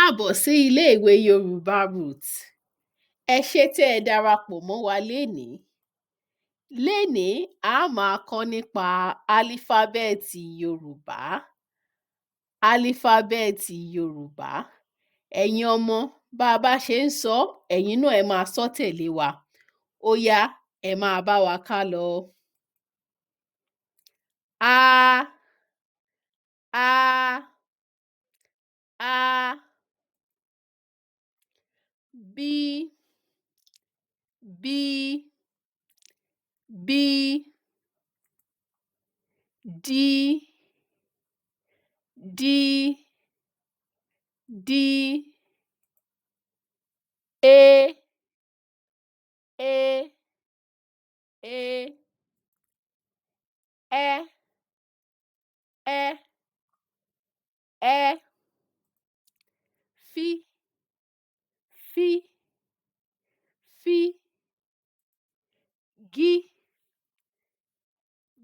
káàbọ̀ sí ilé-ìwé Yoruba Roots. Ẹ ṣé tẹ́ ẹ darapọ̀ mọ́ wa lénìí. Lénìí, a máa kọ́ nípa álífábẹ́ẹ̀tì Yorùbá. Álífábẹ́ẹ̀tì Yorùbá. Ẹ̀yin ọmọ, bá a bá ṣe ń sọ ọ́, ẹ̀yin náà ẹ máa sọ ọ́ tẹ̀lé wa. Ó yá, ẹ máa bá wa ká lọ. A, A, A. B, B, B. D, D, D. A, A, A. Ẹ, Ẹ, Ẹ. Fí, Fí, Fí. Gí,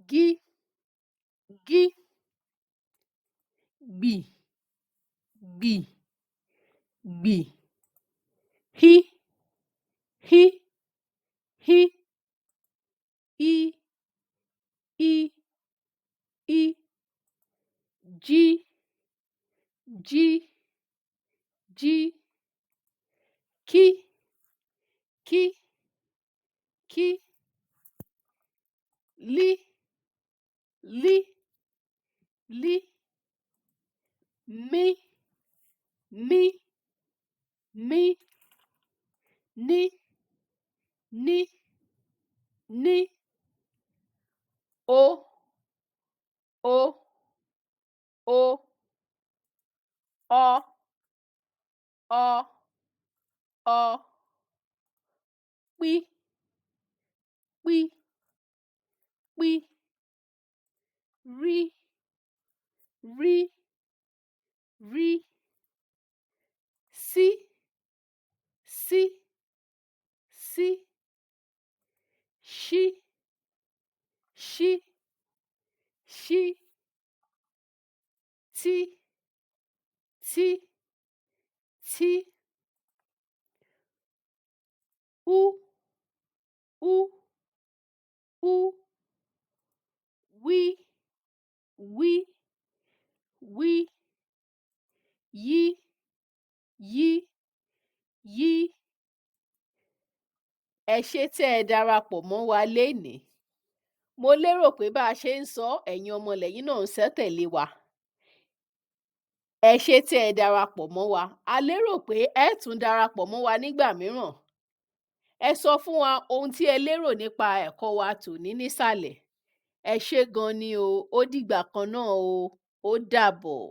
Gí, Gí. Gbì, Gbì, Gbì. Hí, Hí, Hí. Í, Í, Í. Jí, Jí, Jí. Kí, Kí, Kí. Lí, Lí, Lí. Mí, Mí, Mí. Ní, Ní, Ní. Ó, Ó, Ó. Ọ, Ọ, Ọ. Pí, Pí, Pí. Rí, Rí, Rí. Sí, Sí, Sí. Ṣí, Ṣí, Ṣí. Tí, Tí, Tí. Ú, Ú, Ú. Wí, Wí, Wí. Yí, Yí, Yí. Ẹ ṣé tẹ́ ẹ darapọ̀ mọ́ wa lénìí. Mo lérò pé bá a ṣe ń sọ ọ́, ẹ̀yin ọmọ lẹ́yìn náà ń sọ tẹ̀lé wa. Ẹ ṣé tẹ́ ẹ darapọ̀ mọ́ wa. A lérò pé ẹ tún darapọ̀ mọ́ wa nígbà mìíràn. Ẹ sọ fún wa ohun tí ẹ lérò nípa ẹ̀kọ́ wa tòní nísàlẹ̀. Ẹ ṣé gan ni o. Ó dìgbà kan náà o. Ó dàbọ̀.